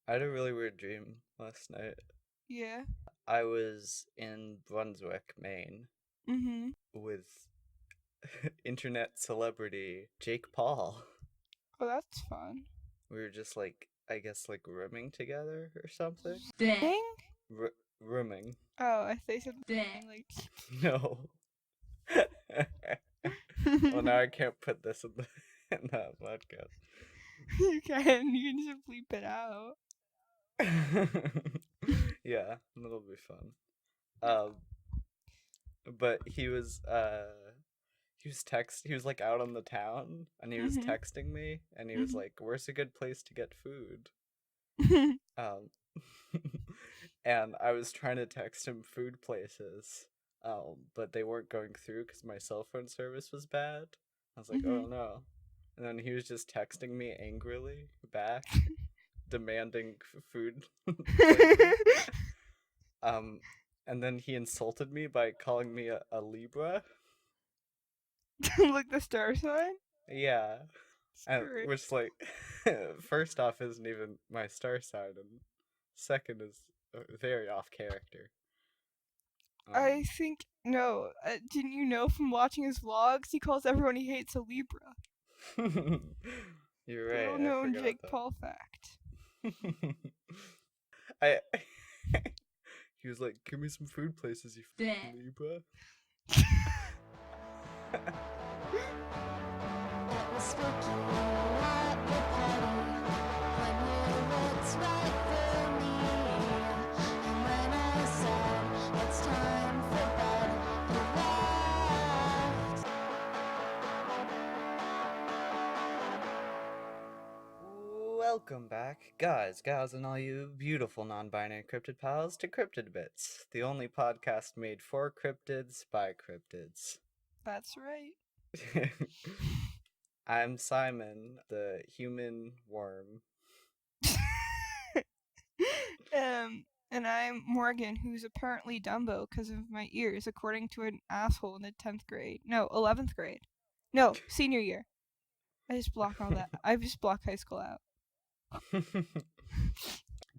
I had a really weird dream last night. Yeah. I was in Brunswick, Maine, Mm-hmm. with internet celebrity Jake Paul. Oh, that's fun. We were just I guess, rooming together or something. Dang? R- rooming. Oh, I thought you said Dang. like. No. Well, now I can't put this in the podcast. You can just bleep it out. Yeah, that'll be fun. But he was like out on the town and he was texting me and he was like, "Where's a good place to get food?" Um and I was trying to text him food places. But they weren't going through because my cell phone service was bad. I was like, "Oh no." And then he was just texting me angrily back, demanding food places. And then he insulted me by calling me a Libra. Like the star sign? Yeah. And Screw it. which, first off, isn't even my star sign, and second is very off character. I think no. Didn't you know from watching his vlogs? He calls everyone he hates a Libra. You're right. Little known Jake Paul fact. I. He was like, "Give me some food places, you Libra." That was spooky at the party when you looked right through me. And when I said it's time for bed, you left. Welcome back, guys, gals, and all you beautiful non-binary cryptid pals to Cryptidbits, the only podcast made for cryptids by cryptids. That's right. I'm Simon, the human worm. And I'm Morgan, who's apparently Dumbo because of my ears, according to an asshole in the 10th grade. No, 11th grade. No, senior year. I just block all that. I just block high school out.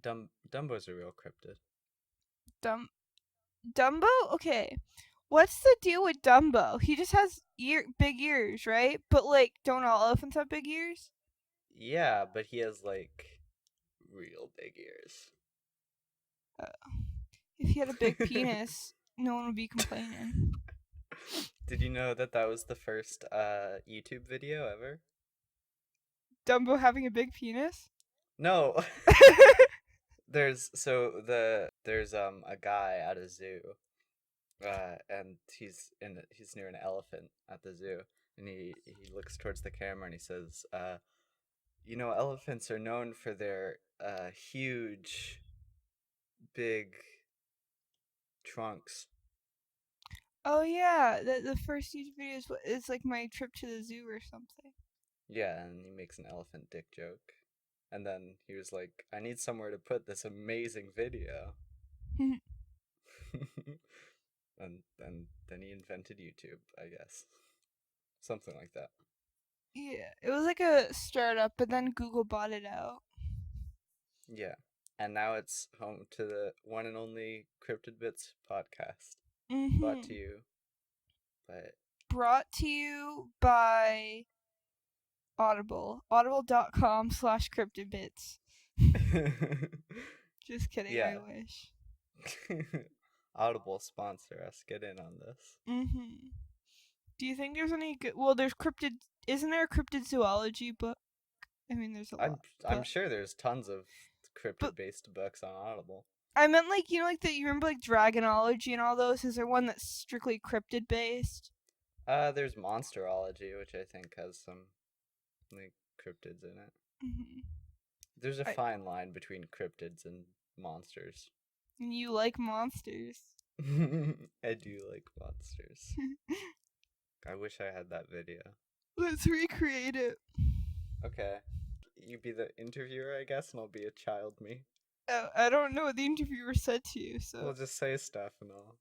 Dumbo's a real cryptid. Dumbo? Okay. What's the deal with Dumbo? He just has big ears, right? But, don't all elephants have big ears? Yeah, but he has, real big ears. If he had a big penis, no one would be complaining. Did you know that was the first YouTube video ever? Dumbo having a big penis? No. There's a guy at a zoo, and he's near an elephant at the zoo, and he looks towards the camera and he says, elephants are known for their huge, big trunks. Oh yeah, the first YouTube video is like my trip to the zoo or something. Yeah, and he makes an elephant dick joke. And then he was like, "I need somewhere to put this amazing video." and then he invented YouTube, I guess. Something like that. Yeah, it was like a startup, but then Google bought it out. Yeah, and now it's home to the one and only Cryptidbits podcast. Brought to you by Audible. Audible.com/cryptidbits. Just kidding, yeah. I wish. Audible sponsor us. Get in on this. Do you think there's any good... Well, there's cryptid... Isn't there a cryptid zoology book? I mean, there's a lot. I'm sure there's tons of cryptid-based books on Audible. I meant, you remember, Dragonology and all those? Is there one that's strictly cryptid-based? There's Monsterology, which I think has some, cryptids in it. There's a fine line between cryptids and monsters. And you like monsters. I do like monsters. I wish I had that video. Let's recreate it. Okay. You be the interviewer, I guess, and I'll be a child me. Oh, I don't know what the interviewer said to you, so... We'll just say stuff and I'll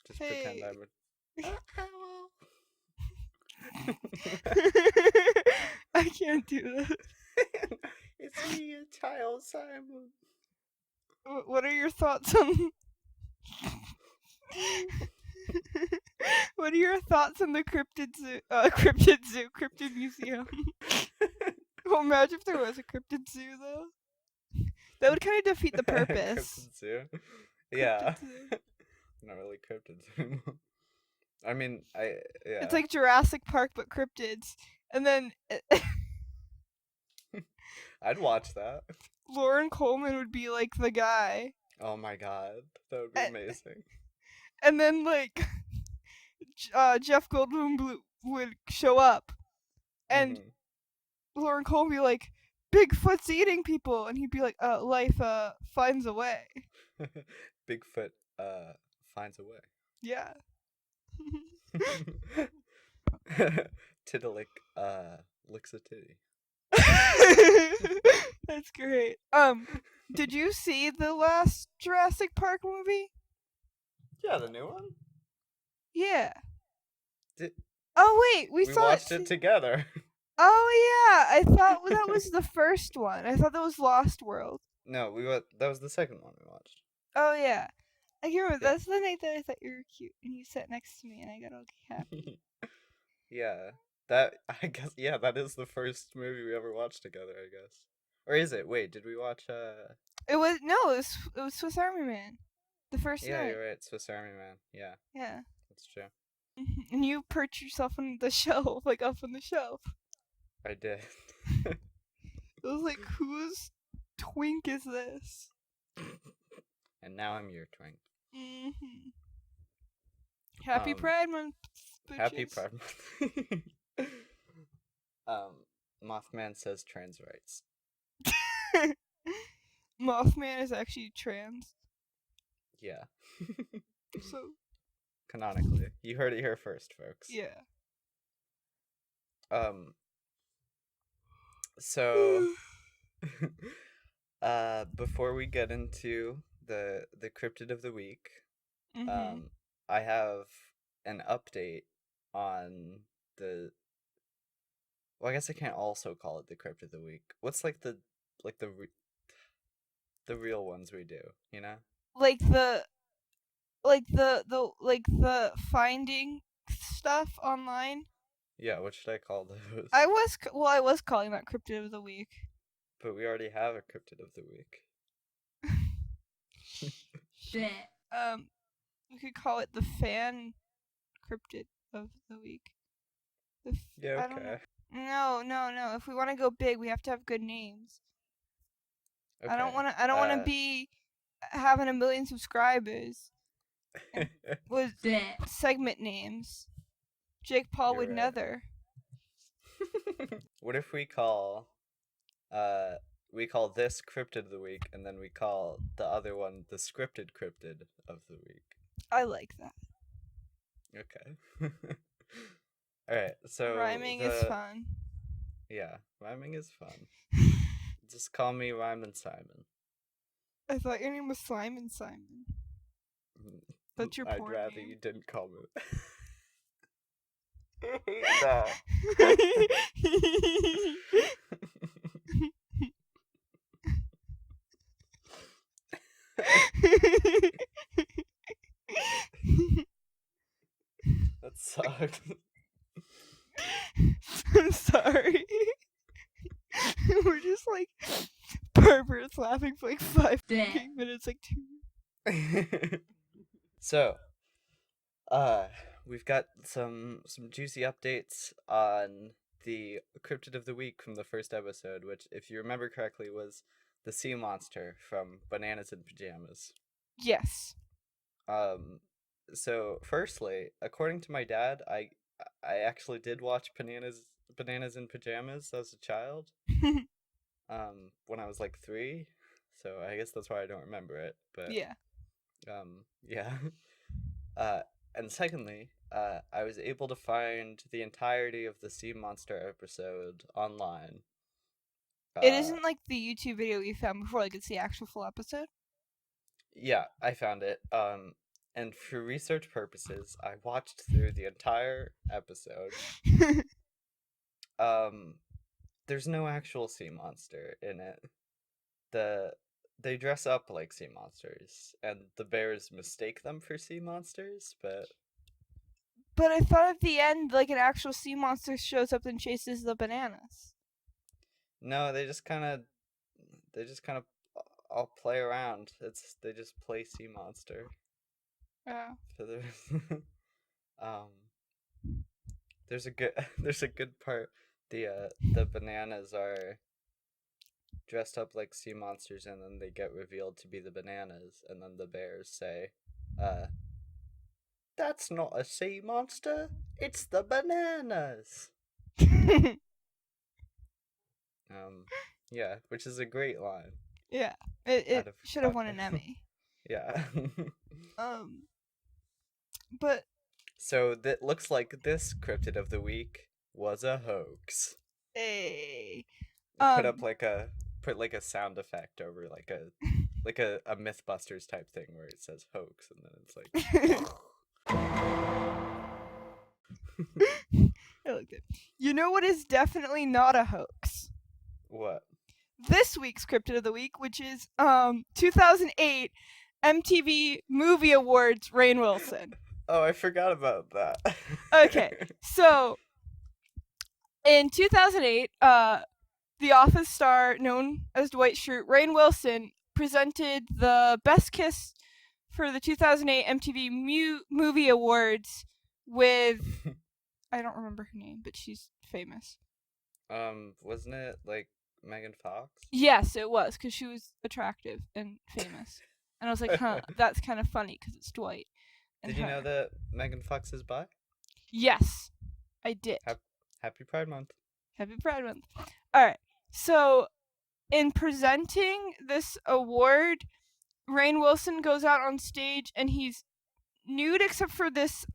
just pretend I'm I can't do that. It's me, a child Simon. What are your thoughts on? What are your thoughts on the cryptid zoo? Cryptid museum. Well, imagine if there was a cryptid zoo, though. That would kind of defeat the purpose. Cryptid zoo. Yeah. Cryptid zoo. Not really cryptids anymore. I mean, yeah. It's like Jurassic Park, but cryptids. And then I'd watch that. Lauren Coleman would be like the guy. Oh my god, that would be amazing. And then like Jeff Goldblum would show up, and Lauren Coleman would be like, "Bigfoot's eating people," and he'd be like, "Life finds a way." Bigfoot finds a way. Yeah. Tiddalick licks a titty. That's great. Did you see the last Jurassic Park movie? Yeah, the new one? Yeah. Did Oh wait, we saw watched it together. Oh yeah, I thought that was the first one. I thought that was Lost World. No, that was the second one we watched. Oh yeah. I can remember. Yeah. That's the night that I thought you were cute, and you sat next to me, and I got all happy. Yeah. I guess that is the first movie we ever watched together, I guess. Or is it? Wait, did we watch It was Swiss Army Man. The first Yeah, night. you're right, Swiss Army Man. Yeah. Yeah. That's true. And you perched yourself on the shelf, like up on the shelf. I did. It was like, whose twink is this? And now I'm your twink. Mm-hmm. Happy Pride Month, bitches. Happy Pride Month. Mothman says trans rights. Mothman is actually trans. Yeah. So. Canonically. You heard it here first, folks. Yeah. So before we get into the cryptid of the week, I have an update on well, I guess I can't also call it the cryptid of the week. What's like the real ones we do, you know? Like the finding stuff online. Yeah, what should I call those? I was calling that cryptid of the week. But we already have a cryptid of the week. Shit. We could call it the fan cryptid of the week. Yeah, okay. No. If we want to go big, we have to have good names. Okay. I don't want to be having 1 million subscribers with segment names. Jake Paul You're would right. nether. What if we call this cryptid of the week, and then we call the other one the scripted cryptid of the week? I like that. Okay. Alright, so rhyming is fun. Yeah, rhyming is fun. Just call me Ryman Simon. I thought your name was Simon Simon. That's your porn I'd rather name. you didn't call me. No. That sucks. I'm sorry. We're just like perverts laughing for like 5 fucking minutes, like 2. So, we've got some juicy updates on the cryptid of the week from the first episode, which, if you remember correctly, was the sea monster from Bananas in Pajamas. Yes. So firstly, according to my dad, I actually did watch Bananas in Pajamas as a child. When I was like 3, so I guess that's why I don't remember it. But yeah. Yeah. And secondly, I was able to find the entirety of the sea monster episode online. It isn't like the YouTube video we found before, like it's the actual full episode? Yeah, I found it. And for research purposes, I watched through the entire episode. there's no actual sea monster in it. They dress up like sea monsters, and the bears mistake them for sea monsters, but But I thought at the end, like, an actual sea monster shows up and chases the bananas. no, they just kind of all play around. They just play sea monster. Yeah. So um there's a good part. The bananas are dressed up like sea monsters, and then they get revealed to be the bananas, and then the bears say, that's not a sea monster, it's the bananas. Yeah, which is a great line. Yeah. It should have won an Emmy. Yeah. But So that looks like this cryptid of the week was a hoax. hey. Put like a sound effect over like a Mythbusters type thing where it says hoax, and then it's like I like it. You know what is definitely not a hoax? what? This week's Cryptid of the Week, which is 2008 MTV Movie Awards, Rainn Wilson. Oh, I forgot about that. Okay, so in 2008, The Office star known as Dwight Schrute, Rainn Wilson, presented the Best Kiss for the 2008 MTV Movie Awards with I don't remember her name, but she's famous. Wasn't it like Megan Fox? Yes, it was, because she was attractive and famous. And I was like, huh, that's kind of funny because it's Dwight. Did you know that Megan Fox is bi? Yes, I did. Happy Pride Month. Happy Pride Month. Alright, so in presenting this award, Rainn Wilson goes out on stage and he's nude except for this,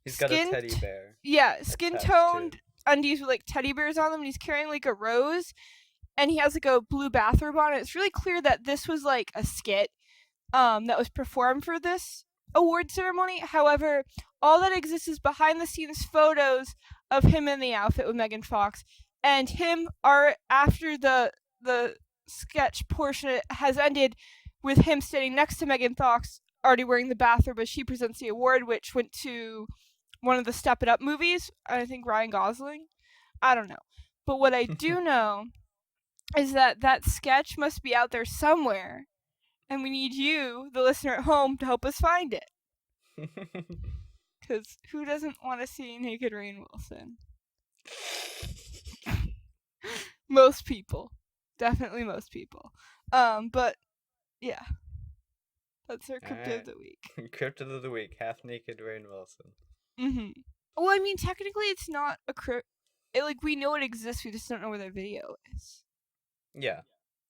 He's got a teddy bear. Yeah, skin-toned undies with like teddy bears on them, and he's carrying like a rose, and he has like a blue bathrobe on. It's really clear that this was like a skit that was performed for this award ceremony. However, all that exists is behind the scenes photos of him in the outfit with Megan Fox, and him are after the sketch portion has ended with him standing next to Megan Fox, already wearing the bathrobe as she presents the award, which went to one of the Step It Up movies. I think Ryan Gosling. I don't know. But what I do know is that sketch must be out there somewhere, and we need you, the listener at home, to help us find it. Because who doesn't want to see naked Rainn Wilson? Most people. Definitely most people. But, yeah. That's our Cryptid of the Week. Cryptid of the Week, half naked Rainn Wilson. Mm-hmm. Well, I mean, technically it's not a like, we know it exists, we just don't know where their video is. Yeah.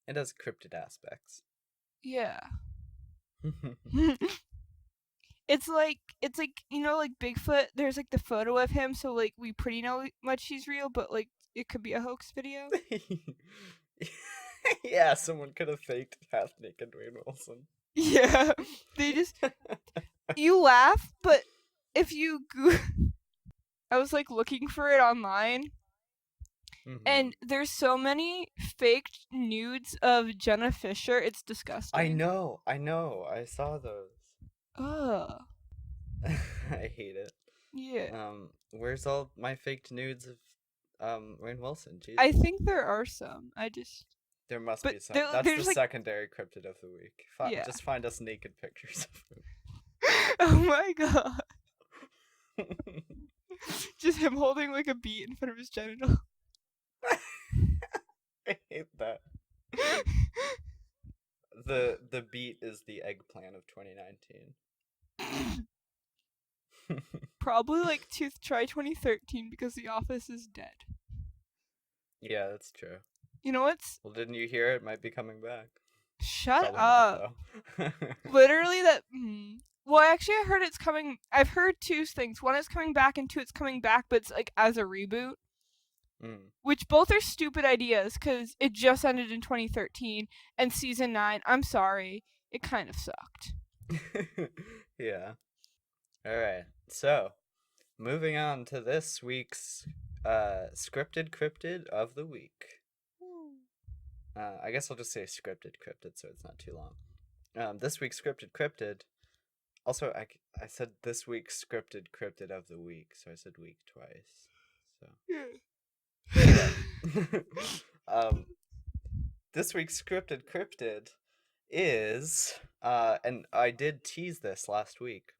It has cryptid aspects. Yeah. It's like, you know, like Bigfoot, there's like the photo of him, so like we pretty know much he's real, but like it could be a hoax video. Yeah, someone could have faked half naked Rainn Wilson. Yeah. They just you laugh, but if you I was like looking for it online. Mm-hmm. And there's so many faked nudes of Jenna Fisher. It's disgusting. I know. I saw those. Ugh. I hate it. Yeah. Where's all my faked nudes of Rainn Wilson? Jesus. I think there are some. There must be some. That's the like... secondary cryptid of the week. Yeah. Just find us naked pictures of him. Oh my god. Just him holding like a beet in front of his genital. I hate that. The beet is the eggplant of 2019. Probably like try 2013 because The Office is dead. Yeah, that's true. You know what's... Well, didn't you hear it might be coming back? Shut up. Literally that... Well, actually I heard it's coming... I've heard two things. One is coming back, and two it's coming back, but it's like as a reboot. Which both are stupid ideas, because it just ended in 2013, and season 9, I'm sorry, it kind of sucked. Yeah. Alright, so, moving on to this week's Scripted cryptid of the week. I guess I'll just say scripted cryptid so it's not too long. This week's scripted cryptid. Also, I said this week's scripted cryptid of the week, so I said week twice. So this week's scripted cryptid is and I did tease this last week.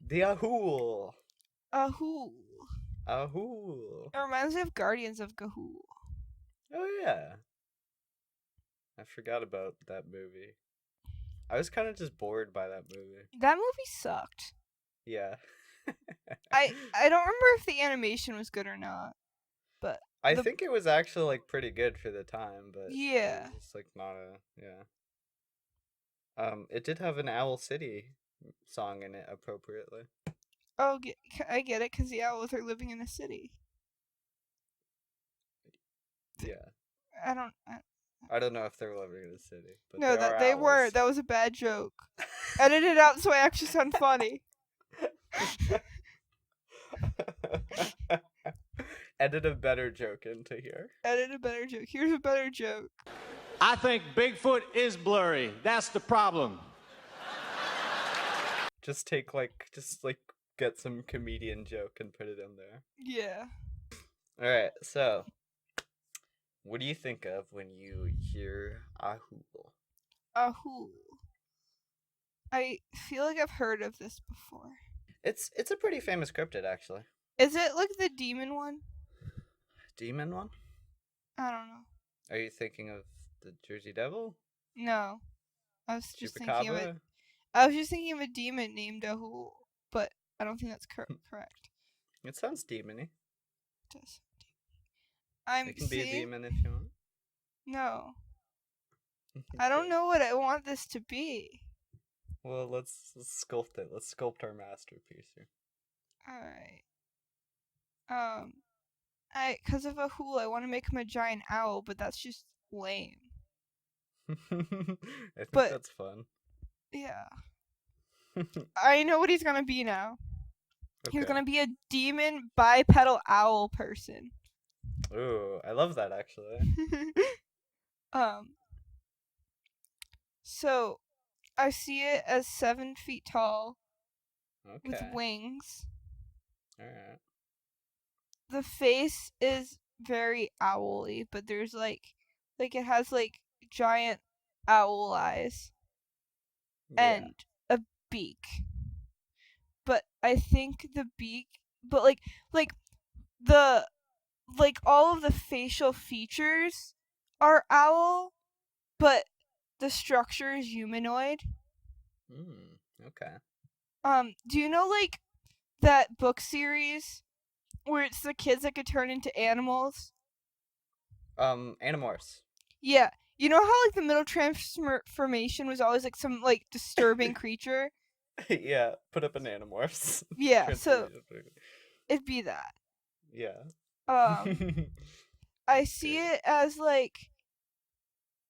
The Ahool. Ahool. Ahool. It reminds me of Guardians of Gahool. Oh yeah. I forgot about that movie. I was kind of just bored by that movie. That movie sucked. Yeah. I don't remember if the animation was good or not, but I think it was actually like pretty good for the time, but yeah, it was just like not a it did have an Owl City song in it appropriately. oh, I get it because the owls are living in a city. Yeah. I don't know if they're living in a city, but no, that they weren't. That was a bad joke. Edit it out so I actually sound funny. Edit a better joke into here. Edit a better joke. Here's a better joke. I think Bigfoot is blurry. That's the problem. Just get some comedian joke and put it in there. Yeah. Alright, so what do you think of when you hear Ahool? Ahool. I feel like I've heard of this before. It's a pretty famous cryptid, actually. Is it like the demon one? Demon one? I don't know. Are you thinking of the Jersey Devil? No. I was just thinking of it. Chupacabra? I was just thinking of a demon named Ahool, but I don't think that's correct. It sounds demony. It does. I'm It can be a demon if you want. No. I don't know what I want this to be. Well, let's sculpt it. Let's sculpt our masterpiece here. Alright. Because of Ahool, I want to make him a giant owl, but that's just lame. I think But- that's fun. Yeah. I know what he's gonna be now. He's Okay. gonna be a demon bipedal owl person. Ooh, I love that actually. So I see it as 7 feet tall with Okay. wings. Alright. The face is very owly, but there's like it has like giant owl eyes Yeah. and a beak. But I think the beak, but all of the facial features are owl, but the structure is humanoid. Okay. Do you know like that book series where it's the kids that could turn into animals? Animorphs. Yeah. You know how like the middle transformation was always like some like disturbing creature? Yeah, put up an Animorphs. Yeah, so it'd be that. Yeah. I see it as like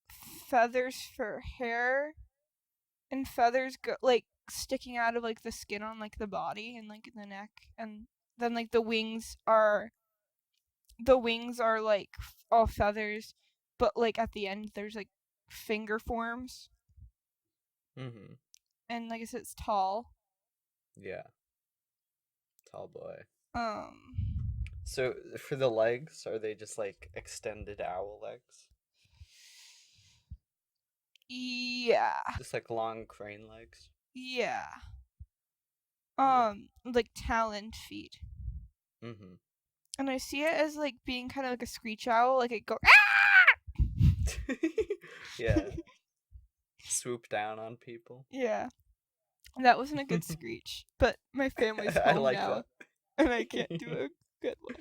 feathers for hair and feathers like sticking out of like the skin on like the body and like the neck, and then like the wings are like all feathers, but like at the end there's like finger forms. And like I said, it's tall. Yeah. Tall boy. Um So for the legs, are they just like extended owl legs? Yeah. Just like long crane legs? Yeah. Like taloned feet. And I see it as like being kind of like a screech owl, like it go Yeah. Swoop down on people. Yeah. That wasn't a good screech, but my family's home I like now, that. and I can't do a good one.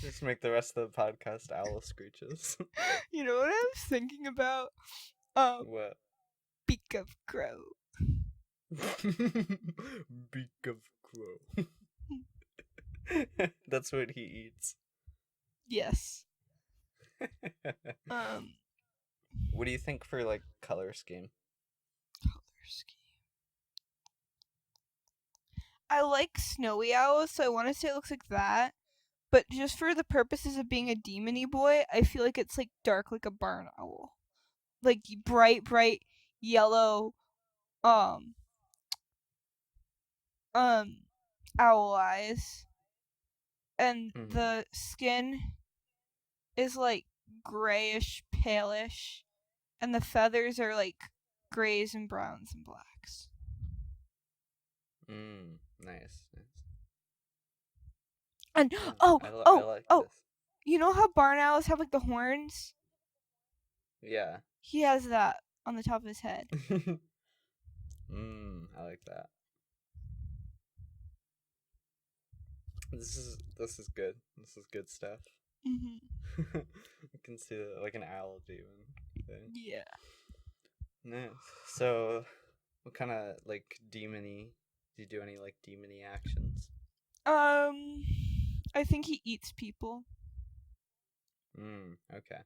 Just make the rest of the podcast owl screeches. You know what I was thinking about? What? Beak of crow. Beak of crow. That's what he eats. Yes. What do you think for like color scheme? scheme. I like snowy owls, so I want to say it looks like that. But just for the purposes of being a demony boy, I feel like it's like dark like a barn owl. Like bright yellow owl eyes. And the skin is like grayish palish, and the feathers are like grays and browns and blacks. Nice. And Yeah, oh, I like this. you know how barn owls have like the horns? Yeah. He has that on the top of his head. I like that. This is good. This is good stuff. Mhm. You can see like an owl demon thing. Yeah. Nice. So, what kind of like demony? Do you do any like demony actions? I think he eats people. Okay.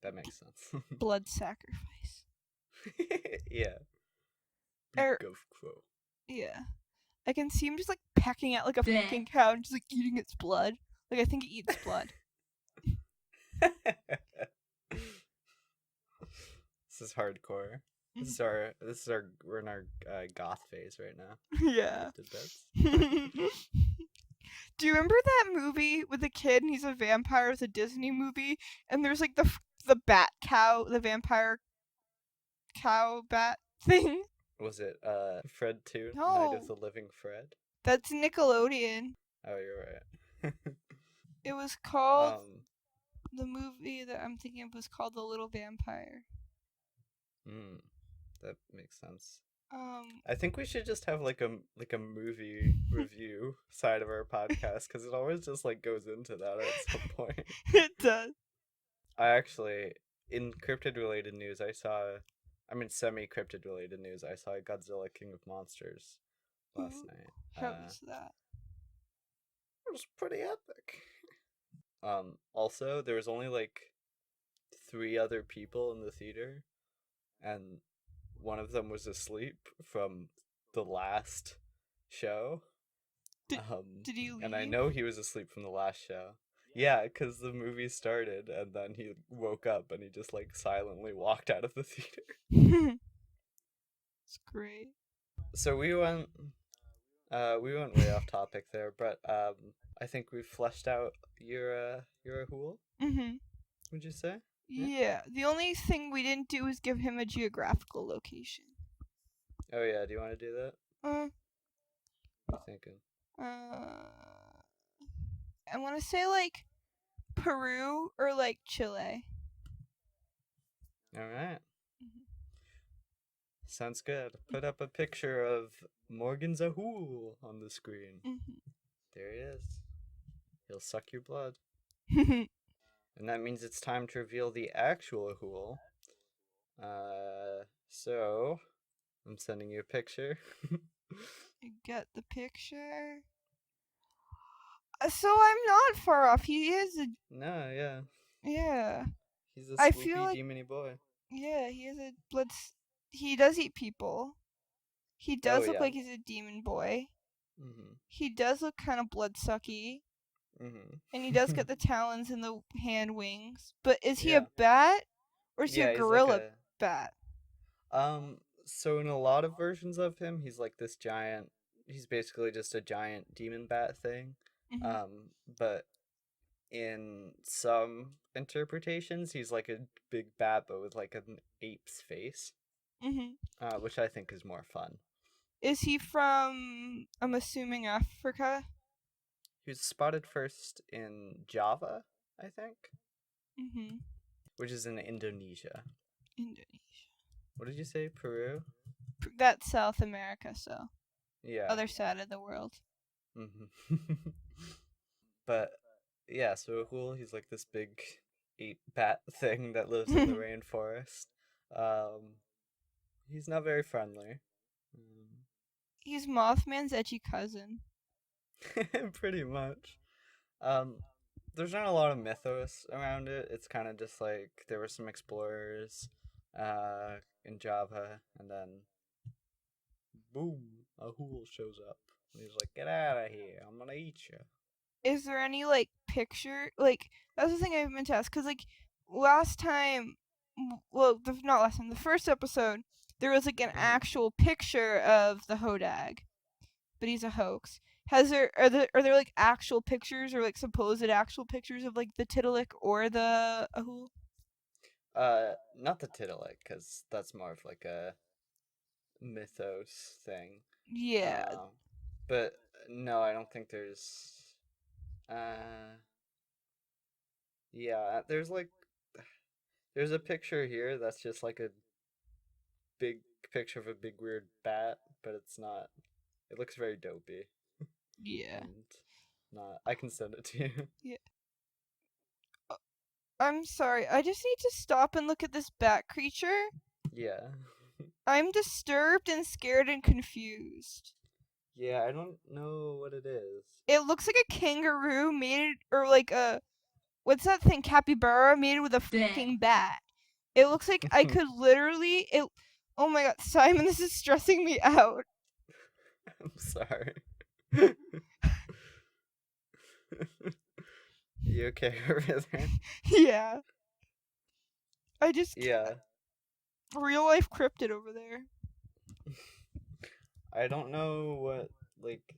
That makes sense. Blood sacrifice. Yeah. Er- Big of crow. Yeah. I can see him just like pecking at like a fucking cow and just like eating its blood. Like I think he eats blood. This is hardcore. This is our we're in our goth phase right now. Yeah. Cryptidbits. Do you remember that movie with the kid and he's a vampire? It was a Disney movie, and there's like the bat cow, the vampire cow bat thing. Was it Fred 2? No. Night of the Living Fred? That's Nickelodeon. Oh, you're right. It was called the movie that I'm thinking of was called The Little Vampire. That makes sense. I think we should just have like a movie review side of our podcast because it always just like goes into that at some point. It does. I actually, in cryptid related news, semi-cryptid related news, I saw Godzilla King of Monsters last night. How was that? It was pretty epic. Also, there was only like 3 other people in the theater, and one of them was asleep from the last show. Did he leave? And I know he was asleep from the last show. Yeah, because the movie started, and then he woke up, and he just, like, silently walked out of the theater. It's great. So we went way off topic there, but, I think we've fleshed out your Ahool, would you say? Yeah, the only thing we didn't do was give him a geographical location. Oh yeah, do you want to do that? What are you thinking? I want to say like Peru or like Chile. Alright. Sounds good. Put up a picture of Morgan's Ahool on the screen. There he is. He'll suck your blood. And that means it's time to reveal the actual Ahool. So I'm sending you a picture. You get the picture. So I'm not far off. He is a No, yeah. yeah. He's a I swoopy feel like- demony boy. Yeah, he is a he does eat people. He does look yeah. like he's a demon boy. He does look kind of bloodsucky. And he does get the talons and the hand wings. But is he a bat? Or is he a gorilla bat? So in a lot of versions of him, he's like this giant, he's basically just a giant demon bat thing. But in some interpretations, he's like a big bat, but with like an ape's face. Which I think is more fun. Is he from, I'm assuming, Africa? He was spotted first in Java, I think. Which is in Indonesia. What did you say? Peru? That's South America, so. Yeah. Other side of the world. But, yeah, so Ahool, he's like this big ape bat thing that lives in the rainforest. He's not very friendly. He's Mothman's edgy cousin. Pretty much. There's not a lot of mythos around it. It's kind of just like there were some explorers, in Java, and then boom, Ahool shows up. And he's like, "Get out of here! I'm gonna eat you." Is there any like picture? Like that's the thing I meant to ask. Cause like last time, not last time. The first episode, there was like an actual picture of the Hodag, but he's a hoax. Are there like actual pictures or like supposed actual pictures of like the Titilic or the Ahool? Not the Titilic, because that's more of like a mythos thing. Yeah. But no, I don't think there's. Yeah, there's a picture here that's just like a big picture of a big weird bat, but it's not. It looks very dopey. Yeah. And not. I can send it to you. Yeah. I'm sorry. I just need to stop and look at this bat creature. Yeah. I'm disturbed and scared and confused. Yeah, I don't know what it is. It looks like a kangaroo made, or like a, what's that thing, capybara made with a fucking bat. It looks like I could literally, oh my god, Simon, this is stressing me out. I'm sorry. You okay over there? Yeah. Yeah. Real life cryptid over there. I don't know what, like,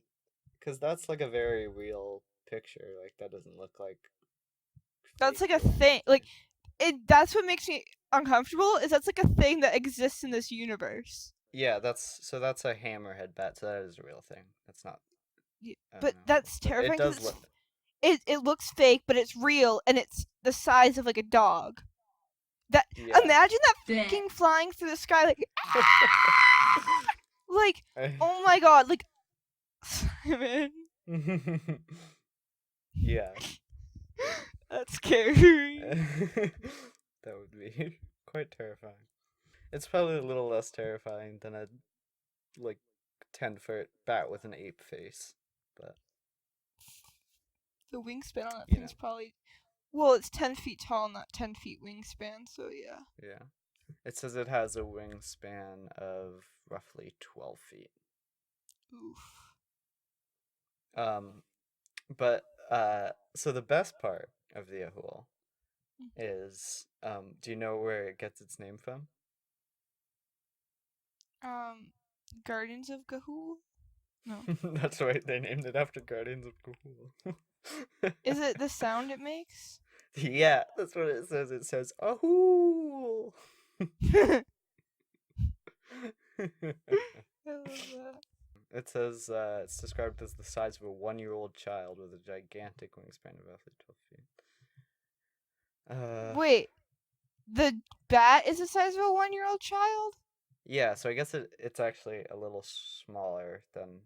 because that's like a very real picture. Like, that doesn't look like. That's like fake a or thing. anything. Like, that's what makes me uncomfortable, is that's like a thing that exists in this universe. Yeah, that's a hammerhead bat, so that is a real thing. That's not. Yeah, I don't but know. that's But terrifying. it 'cause does look. it looks fake, but it's real, and it's the size of like a dog. That Yeah. imagine that fucking flying through the sky like, like, oh my god, like, Simon. Yeah. That's scary. That would be quite terrifying. It's probably a little less terrifying than a like 10-foot bat with an ape face, but The wingspan on that You thing's know. probably, well, it's 10 feet tall, not 10 feet wingspan, so yeah. yeah. It says it has a wingspan of roughly 12 feet. Oof. But so the best part of the Ahool is, do you know where it gets its name from? Guardians of Gahool? No. That's right, they named it after Guardians of Ahool. Is it the sound it makes? Yeah, that's what it says. It says Ahool. I love that. It says it's described as the size of a 1-year-old child with a gigantic wingspan of roughly 12 feet. Wait, the bat is the size of a 1-year-old child? Yeah, so I guess it's actually a little smaller than.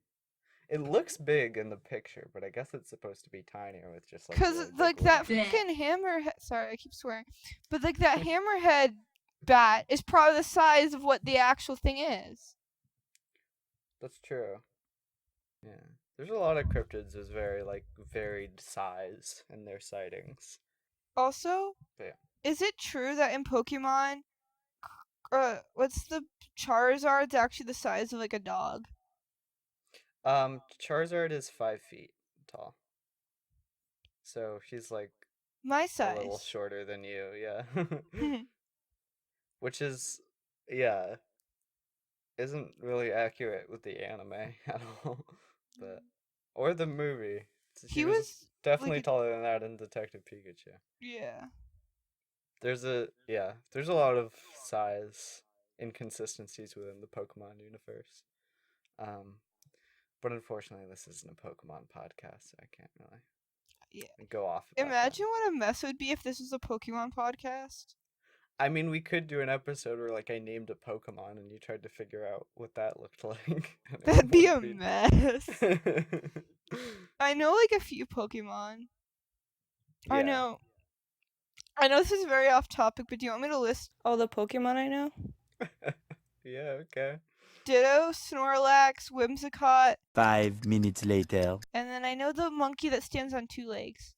It looks big in the picture, but I guess it's supposed to be tinier with just like. Cause really big like that wings. fucking hammerhead. Sorry, I keep swearing, but like that hammerhead bat is probably the size of what the actual thing is. That's true. Yeah, there's a lot of cryptids with very like varied size in their sightings. Also, Yeah. is it true that in Pokemon, what's the Charizard's actually the size of like a dog? Charizard is 5 feet tall, so she's like My a little size. shorter than you. Yeah. Which is, yeah, isn't really accurate with the anime at all, but or the movie. He was definitely like taller than that in Detective Pikachu. yeah. There's a lot of size inconsistencies within the Pokemon universe. But unfortunately, this isn't a Pokemon podcast, so I can't really go off about Imagine what a mess it would be if this was a Pokemon podcast. I mean, we could do an episode where, like, I named a Pokemon and you tried to figure out what that looked like. That'd be a mess. I know like a few Pokemon. Yeah. I know this is very off topic, but do you want me to list all the Pokemon I know? Yeah, okay. Ditto, Snorlax, Whimsicott, 5 minutes later. and then I know the monkey that stands on 2 legs.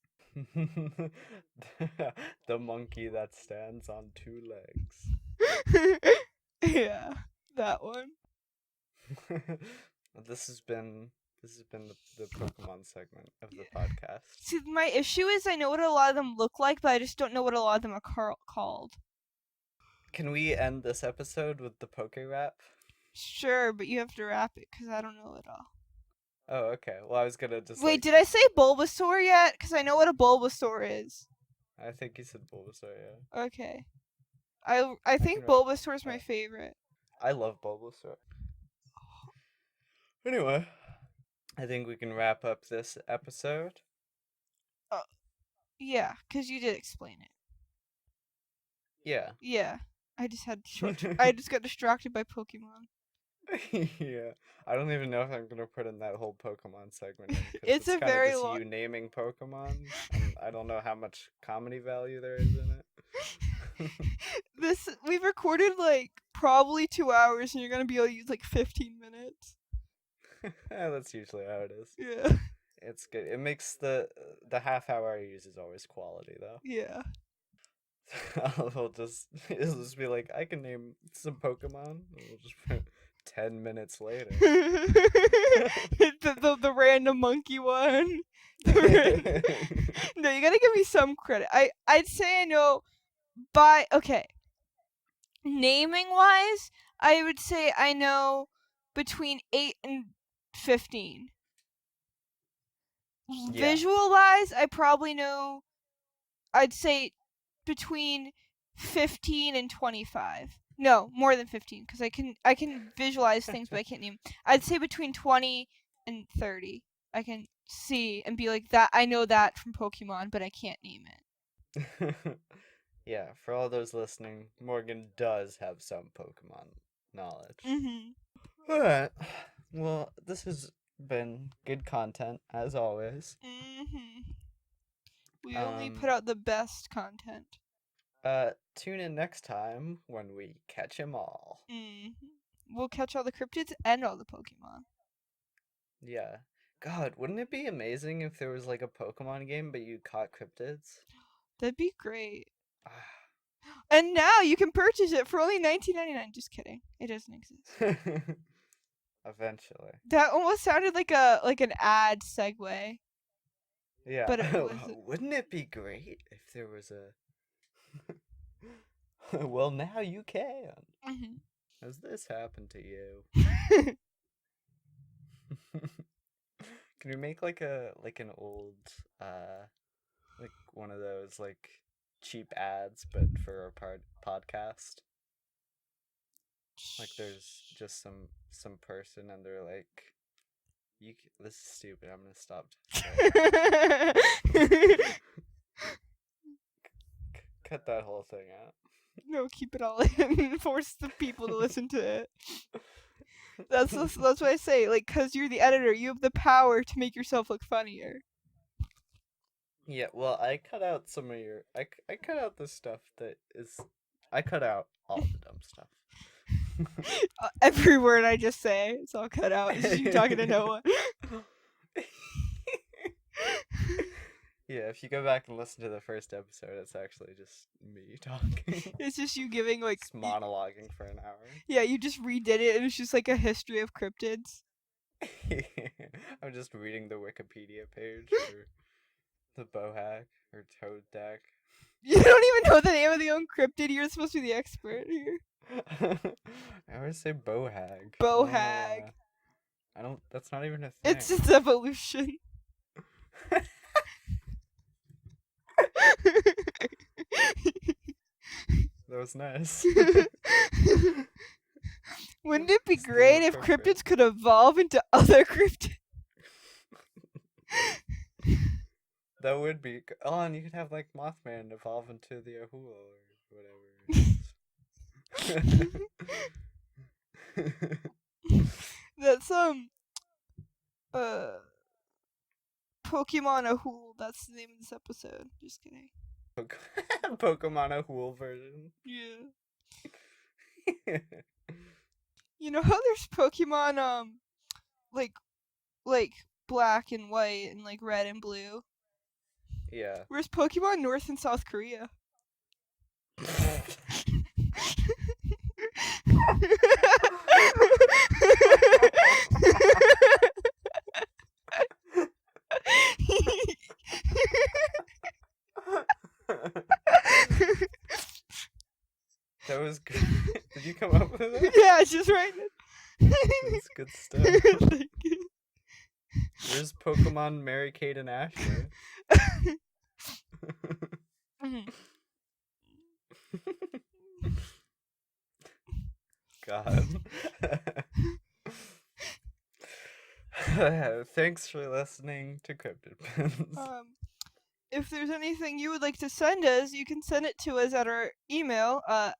The monkey that stands on 2 legs. Yeah, that one. This has been the Pokemon segment of the podcast. See, my issue is I know what a lot of them look like, but I just don't know what a lot of them are called. Can we end this episode with the Poke Rap? Sure, but you have to wrap it because I don't know it all. Oh, okay. Well, I was gonna just. Wait, did I say Bulbasaur yet? Because I know what a Bulbasaur is. I think you said Bulbasaur, yeah. Okay. I think can Bulbasaur is my wrap. favorite. I love Bulbasaur. Anyway, I think we can wrap up this episode. Yeah, because you did explain it. Yeah. Yeah. I just I just got distracted by Pokemon. Yeah. I don't even know if I'm gonna put in that whole Pokemon segment. It's a kinda very just long. you naming Pokemon, and I don't know how much comedy value there is in it. We've recorded like probably 2 hours, and you're gonna be able to use like 15 minutes. That's usually how it is. Yeah. It's good. It makes the half hour I use is always quality though. Yeah. it'll just be like, I can name some Pokemon. And we'll just put 10 minutes later. the random monkey one. No, you gotta give me some credit. I'd say I know okay. Naming wise, I would say I know between 8 and 15. Yeah. Visualize, I probably know, I'd say between 15 and 25. No, more than 15, because I can visualize things, but I can't name. I'd say between 20 and 30. I can see and be like, that. I know that from Pokemon, but I can't name it. Yeah, for all those listening, Morgan does have some Pokemon knowledge. Mm-hmm. Alright. Well, this has been good content, as always. Mm-hmm. We only put out the best content. Tune in next time when we catch 'em all. Mm-hmm. We'll catch all the cryptids and all the Pokemon. Yeah. God, wouldn't it be amazing if there was like a Pokemon game but you caught cryptids? That'd be great. And now you can purchase it for only $19.99. Just kidding. It doesn't exist. Eventually. That almost sounded like an ad segue. Yeah. But it wasn't. Wouldn't it be great if there was a... Well, now you can. Mm-hmm. Has this happened to you? Can we make like an old like one of those like cheap ads but for our podcast? Like there's just some person and they're like, this is stupid, I'm gonna stop. Cut that whole thing out. No, keep it all in. Force the people to listen to it. That's what I say. Like, cause you're the editor, you have the power to make yourself look funnier. Yeah, well, I cut out some of your. I cut out the stuff that is. I cut out all the dumb stuff. Every word I just say, it's all cut out. It's just you talking to no one. Yeah, if you go back and listen to the first episode, it's actually just me talking. It's just you giving like just monologuing for an hour. Yeah, you just redid it, and it's just like a history of cryptids. I'm just reading the Wikipedia page for the Bohag or Toad deck. You don't even know the name of the own cryptid. You're supposed to be the expert here. I always say Bohag. Bohag. I don't. That's not even a thing. It's its evolution. That was nice. Wouldn't it be great if cryptids could evolve into other cryptids? That would be. Oh, and you could have like Mothman evolve into the Ahool or whatever. That's Pokemon Ahool. That's the name of this episode. Just kidding. Pokemon Ahool version. Yeah. You know how there's Pokemon like black and white and like red and blue? Yeah. Where's Pokemon North and South Korea? That was good. Did you come up with it? Yeah, it's just right. That's good stuff. Thank you. Where's Pokemon Mary Kate and Ashley? God. Thanks for listening to Cryptidbits. If there's anything you would like to send us, you can send it to us at our email at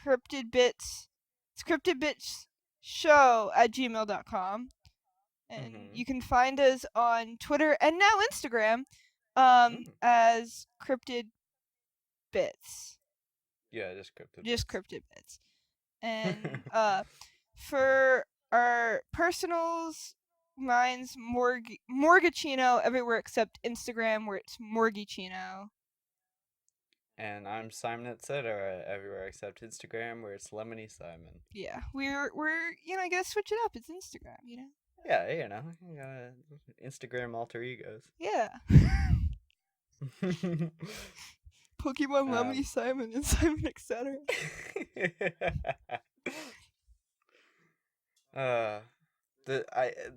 cryptidbits. It's cryptidbitsshow@gmail.com. And you can find us on Twitter and now Instagram as Cryptidbits. Yeah, just Cryptidbits. Just Cryptidbits. And for our personals, mine's Morgachino everywhere except Instagram, where it's Morgachino. And I'm Simon etc. everywhere except Instagram, where it's Lemony Simon. Yeah, we're I gotta switch it up. It's Instagram, Yeah, you gotta Instagram alter egos. Yeah. Pokemon Lemony Simon and Simon etc.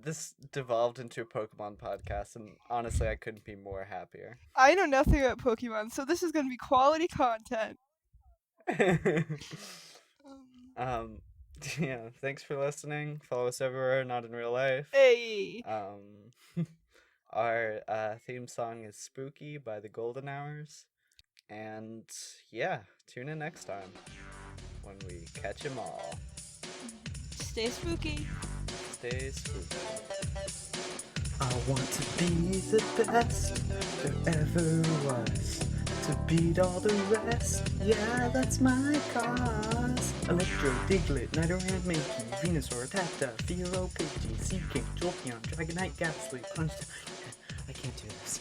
This devolved into a Pokemon podcast, and honestly, I couldn't be more happier. I know nothing about Pokemon, so this is gonna be quality content. Yeah, thanks for listening. Follow us everywhere, not in real life. Hey. Our theme song is Spooky by the Golden Hours. And yeah, tune in next time when we catch 'em all. Stay spooky. Stay spooky. I want to be the best there ever was. To beat all the rest, yeah, that's my cause. Electro, Diglett, Nidoran, Mankey, Venusaur, Tata, Philo, Pidgey, Seaking, Jolteon, Dragonite, Ghastly, Punch. I can't do this.